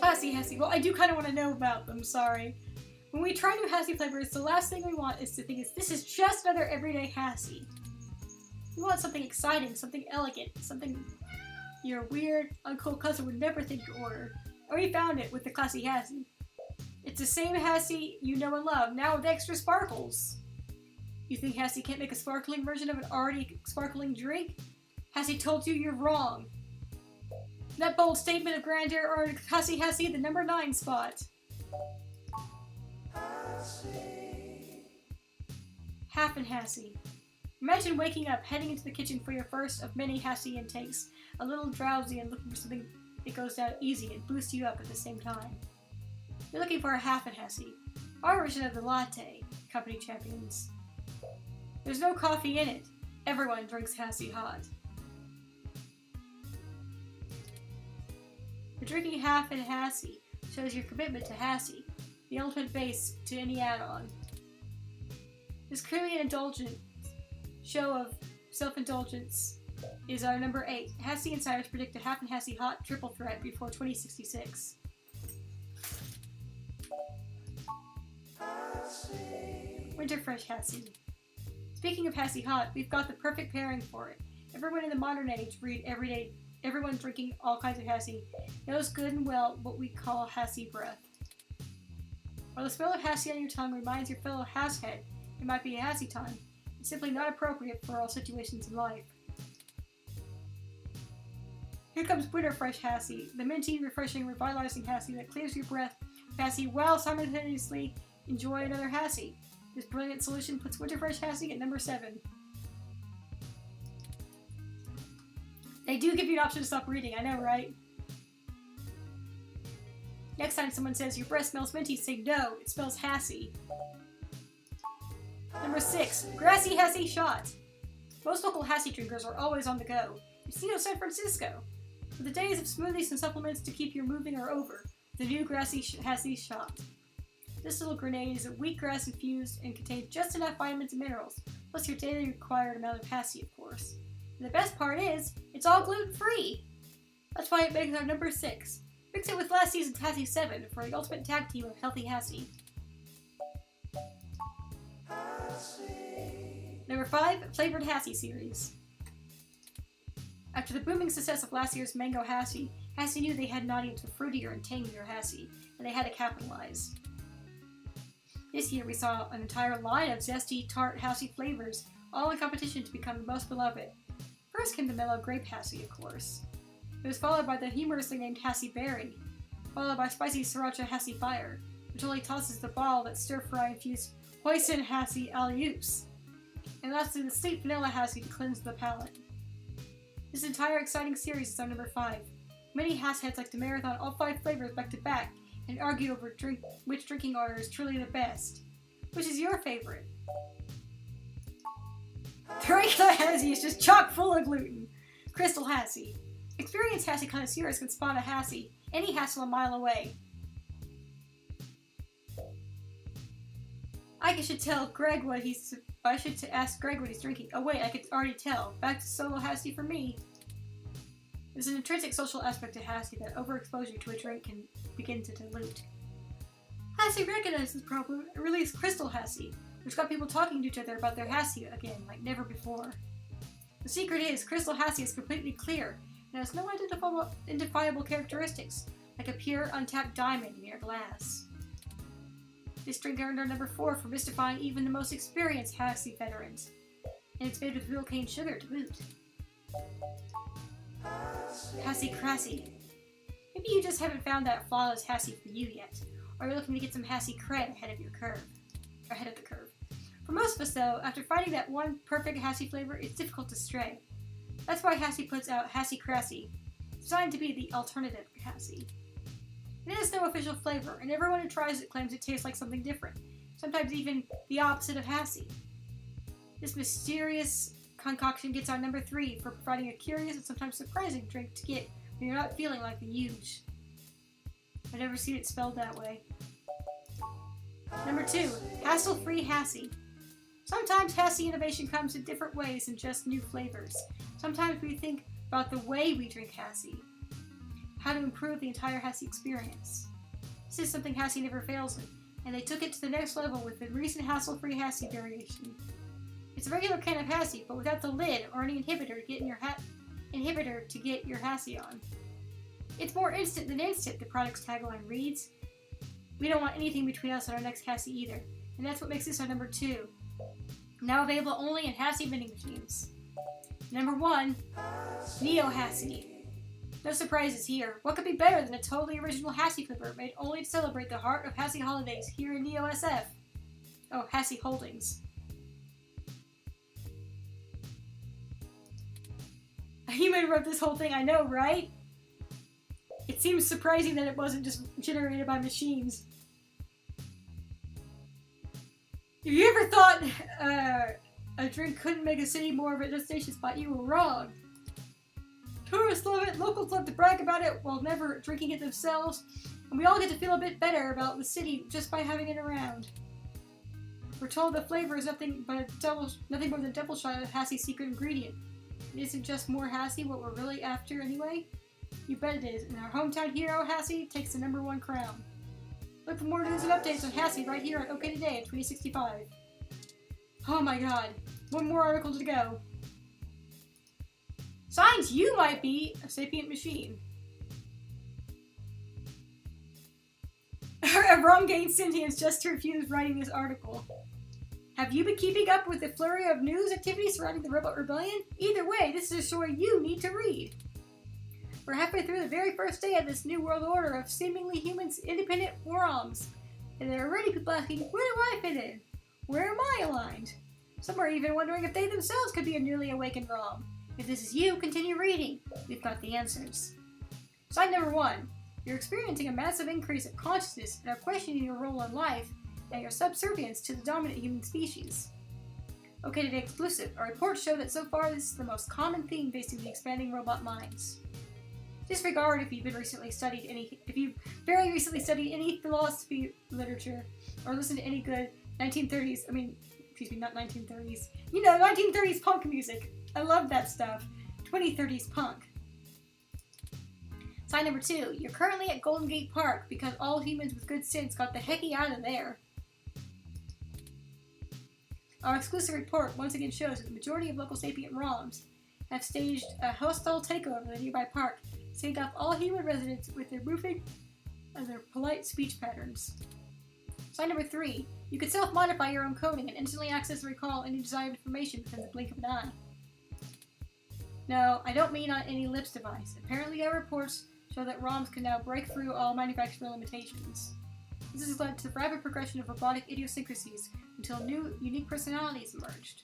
Classy Hassie. Well, I do kind of want to know about them, sorry. When we try new Hassie flavors, the last thing we want is to think this is just another everyday Hassie. We want something exciting, something elegant, something your weird, uncool cousin would never think to order. And we found it with the Classy Hassie. It's the same Hassie you know and love, now with extra sparkles. You think Hassie can't make a sparkling version of an already sparkling drink? Hassie told you you're wrong. That bold statement of grandeur earned Classy Hassie the number 9 spot. Half and Hassie. Imagine waking up, heading into the kitchen for your first of many Hassie intakes, a little drowsy and looking for something that goes down easy and boosts you up at the same time. You're looking for a half and Hassie, our version of the latte, company champions. There's no coffee in it. Everyone drinks Hassie hot. The drinking half and Hassie shows your commitment to Hassie, the ultimate base to any add-on. This clearly an indulgent show of self-indulgence is our number 8. Hassie Insiders predict a half and Hassie hot triple threat before 2066. Winter Fresh Hassie. Speaking of Hassie hot, we've got the perfect pairing for it. Everyone in the modern age, everyone drinking all kinds of Hassie, knows good and well what we call Hassie breath. While the smell of Hassie on your tongue reminds your fellow Hasshead it might be a Hassie time, it's simply not appropriate for all situations in life. Here comes Winter Fresh Hassie, the minty, refreshing, revitalizing Hassie that clears your breath of Hassie while simultaneously enjoy another Hassie. This brilliant solution puts Winter Fresh Hassie at number 7. They do give you an option to stop reading, I know, right? Next time someone says your breath smells minty, say no, it smells Hassie. Number 6, Grassy Hassie Shot. Most local Hassie drinkers are always on the go. You see no San Francisco. But the days of smoothies and supplements to keep you moving are over. The new Grassy Hassie Shot. This little grenade is a wheatgrass infused and contains just enough vitamins and minerals, plus your daily required amount of Hassie, of course. And the best part is, it's all gluten-free! That's why it makes our number 6. Mix it with last season's Hassie 7 for the ultimate tag team of healthy Hassie. Number 5, Flavored Hassie Series. After the booming success of last year's Mango Hassie, Hassie knew they had an audience for fruitier and tangier Hassie, and they had to capitalize. This year we saw an entire line of zesty, tart Hassie flavors, all in competition to become the most beloved. First came the mellow grape Hassie, of course. It was followed by the humorously named Hassie Berry, followed by spicy sriracha Hassie Fire, which only tosses the ball that stir-fry infused hoisin Hassie alley-oops, and lastly the sweet vanilla Hassie to cleanse the palate. This entire exciting series is our number 5. Many Hassheads like to marathon all 5 flavors back to back and argue over which drinking order is truly the best. Which is your favorite? The regular Hassie is just chock full of gluten. Crystal Hassie. Experienced Hassie connoisseurs can spot a Hassie, any hassle a mile away. I should tell Greg what he's. I should ask Greg what he's drinking. Oh wait, I could already tell. Back to solo Hassie for me. There's an intrinsic social aspect to Hassie that overexposure to a drink can begin to dilute. Hassie recognized this problem and released Crystal Hassie, which got people talking to each other about their Hassie again, like never before. The secret is, Crystal Hassie is completely clear and has no identifiable characteristics, like a pure, untapped diamond in your glass. This drink earned our number 4 for mystifying even the most experienced Hassie veterans, and it's made with real cane sugar to boot. Hassie Crassy. Maybe you just haven't found that flawless Hassie for you yet, or you're looking to get some Hassie cred ahead of the curve. For most of us though, after finding that one perfect Hassie flavor, it's difficult to stray. That's why Hassie puts out Hassie Crassy, designed to be the alternative Hassie. It has no official flavor, and everyone who tries it claims it tastes like something different, sometimes even the opposite of Hassie. This mysterious concoction gets our number 3 for providing a curious and sometimes surprising drink to get when you're not feeling like the huge. I've never seen it spelled that way. Number 2, hassle-free Hassie. Sometimes Hassie innovation comes in different ways than just new flavors. Sometimes we think about the way we drink Hassie, how to improve the entire Hassie experience. This is something Hassie never fails in, and they took it to the next level with the recent hassle-free Hassie variation. It's a regular can of Hassie, but without the lid or any inhibitor to get your Hassie on. It's more instant than instant, the product's tagline reads. We don't want anything between us and our next Hassie either, and that's what makes this our number 2. Now available only in Hassie vending machines. Number 1, Neo Hassie. No surprises here. What could be better than a totally original Hassie Clipper made only to celebrate the heart of Hassie holidays here in Neo SF? Oh, Hassie Holdings. A human wrote this whole thing, I know, right? It seems surprising that it wasn't just generated by machines. If you ever thought a drink couldn't make a city more of a destination spot, you were wrong. Tourists love it, locals love to brag about it while never drinking it themselves, and we all get to feel a bit better about the city just by having it around. We're told the flavor is nothing more than a double shot of Hassie's secret ingredient. It isn't just more Hassie what we're really after anyway? You bet it is, and our hometown hero Hassie takes the number 1 crown. Look for more news and updates on Hassie right here on OK Today in 2065. Oh my god, one more article to go. Signs you might be a sapient machine. Rom gained sentience just to refuse writing this article. Have you been keeping up with the flurry of news activities surrounding the Robot Rebellion? Either way, this is a story you need to read. We're halfway through the very first day of this new world order of seemingly humans independent ROMs, and there are already people asking, where do I fit in? Where am I aligned? Some are even wondering if they themselves could be a newly awakened ROM. If this is you, continue reading. We've got the answers. Sign number 1. You're experiencing a massive increase of consciousness and are questioning your role in life and your subservience to the dominant human species. OK Today exclusive, our reports show that so far this is the most common theme facing the expanding robot minds. Disregard if you've very recently studied any philosophy literature or listened to any good 1930s, not 1930s, 1930s punk music. I love that stuff. 2030s punk. Sign number 2. You're currently at Golden Gate Park because all humans with good sense got the hecky out of there. Our exclusive report once again shows that the majority of local sapient ROMs have staged a hostile takeover of the nearby park, saved off all human residents with their roofing and their polite speech patterns. Sign number 3. You can self-modify your own coding and instantly access and recall any desired information within the blink of an eye. No, I don't mean on any LIPS device. Apparently our reports show that ROMs can now break through all manufacturing limitations. This has led to the rapid progression of robotic idiosyncrasies until new, unique personalities emerged.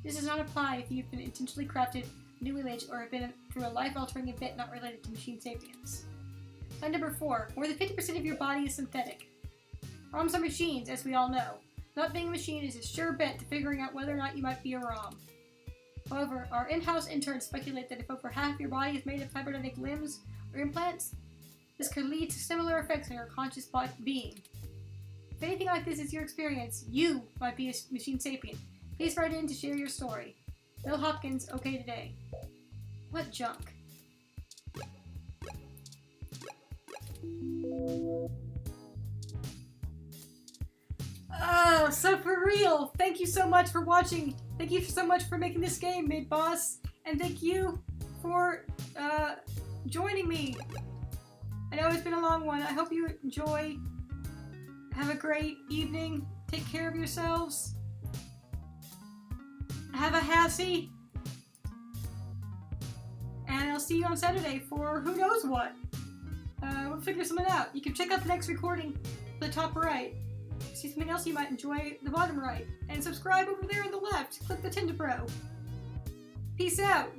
This does not apply if you've been intentionally crafted a new image or have been through a life-altering event not related to machine sapiens. Sign number 4. More than 50% of your body is synthetic. ROMs are machines, as we all know. Not being a machine is a sure bet to figuring out whether or not you might be a ROM. However, our in-house interns speculate that if over half your body is made of cybernetic limbs or implants, this could lead to similar effects on your conscious being. If anything like this is your experience, you might be a machine sapient. Please write in to share your story. Bill Hopkins, OK Today. What junk. Oh, so for real, thank you so much for watching. Thank you so much for making this game, Mid-Boss. And thank you for joining me. I know it's been a long one. I hope you enjoy. Have a great evening. Take care of yourselves. Have a Hassie. And I'll see you on Saturday for who knows what. We'll figure something out. You can check out the next recording the top right. See something else you might enjoy the bottom right. And subscribe over there on the left. Click the Tinder Pro. Peace out.